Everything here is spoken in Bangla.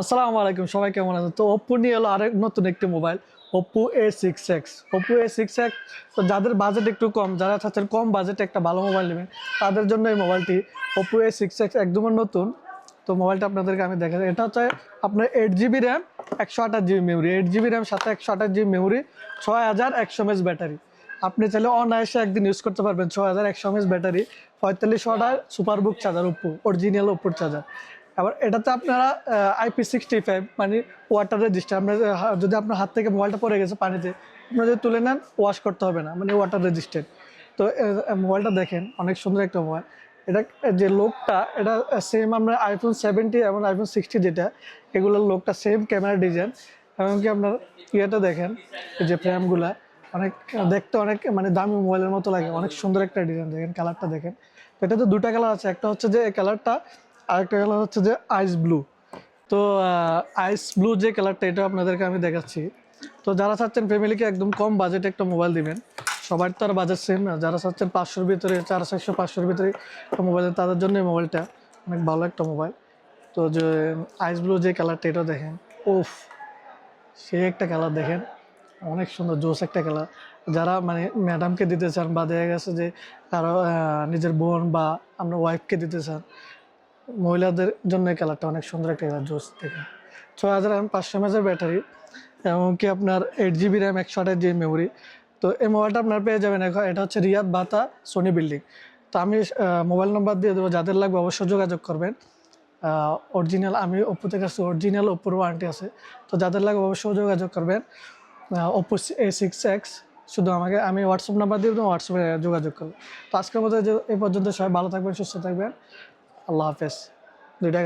আসসালামু আলাইকুম, সবাই কেমন আছেন? তো ওপ্পো নিয়ে এলো আরেক নতুন একটি mobile, Oppo A6X। Oppo A6X, তো যাদের বাজেট একটু কম, যারা চাচ্ছেন কম বাজেটে একটা ভালো মোবাইল নেবেন, তাদের জন্য এই মোবাইলটি ওপ্পো A6X একদমই নতুন। তো মোবাইলটা আপনাদেরকে আমি দেখা যায়, এটা হচ্ছে আপনার 8GB RAM, 128GB memory, 8GB RAM সাথে 128GB মেমোরি, 6100 mAh ব্যাটারি। আপনি চাইলে অনায়াসে একদিন ইউজ করতে পারবেন। 6100 mAh ব্যাটারি, 45 ওয়াটের সুপারবুক চার্জার, ওপ্পো অরিজিনাল ওপ্পোর চার্জার। আবার এটাতে আপনারা IP65 মানে ওয়াটার রেজিস্টার। আপনার যদি আপনার হাত থেকে মোবাইলটা পড়ে গেছে পানিতে, আপনারা যদি তুলে নেন ওয়াশ করতে হবে না, মানে ওয়াটার রেজিস্ট্যান্ট। তো মোবাইলটা দেখেন, অনেক সুন্দর একটা মোবাইল। এটা যে লোকটা, এটা সেম আমরা iPhone 70 এবং iPhone 60 যেটা, এগুলোর লোকটা সেম, ক্যামেরা ডিজাইন। এমনকি আপনার ইয়েটা দেখেন, এই যে ফ্রেমগুলা অনেক দেখতে অনেক মানে দামি মোবাইলের মতো লাগে, অনেক সুন্দর একটা ডিজাইন। দেখেন কালারটা দেখেন। তো এটাতে দুটা কালার আছে, একটা হচ্ছে যে এই কালারটা, আরেকটা কালার হচ্ছে যে আইস ব্লু। তো আইস ব্লু যে কালারটা, এটা আপনাদেরকে আমি দেখাচ্ছি। তো যারা চাচ্ছেন ফ্যামিলিকে একদম কম বাজেটে একটা মোবাইল দিবেন, সবার তো আর বাজেট সেম না। যারা চাচ্ছেন 500-র ভিতরে, 400-500-র ভিতরে একটা মোবাইল, তাদের জন্য এই মোবাইলটা অনেক ভালো একটা মোবাইল। তো যে আইস ব্লু যে কালারটা, এটা দেখেন, ওফ, সেই একটা কালার দেখেন, অনেক সুন্দর জোস একটা কালার। যারা মানে ম্যাডামকে দিতে চান, বা দেখা গেছে যে কারো নিজের বোন বা আপনার ওয়াইফকে দিতে চান, মহিলাদের জন্য এই কালারটা অনেক সুন্দর একটা কালার, জোস দেখেন। 6500 mAh ব্যাটারি, এমনকি আপনার 8GB র্যাম, 128GB মেমোরি। তো এই মোবাইলটা আপনার পেয়ে যাবেন এখন, এটা হচ্ছে রিয়াদ বাতা সোনি বিল্ডিং। তো আমি মোবাইল নাম্বার দিয়ে দেবো, যাদের লাগবে অবশ্যই যোগাযোগ করবেন। অরিজিনাল, আমি ওপ্পোতে কাছে অরিজিনাল ওপ্পোর ওয়ারেন্টি আছে। তো যাদের লাগবে অবশ্যই যোগাযোগ করবেন। ওপ্পো A6X, শুধু আমাকে, আমি হোয়াটসঅ্যাপ নাম্বার দিয়ে দেবো, হোয়াটসঅ্যাপে যোগাযোগ করবেন। তো আজকের মতো এই পর্যন্ত, সবাই ভালো থাকবেন, সুস্থ থাকবেন, আল্লাহ হাফেজ। দুইটা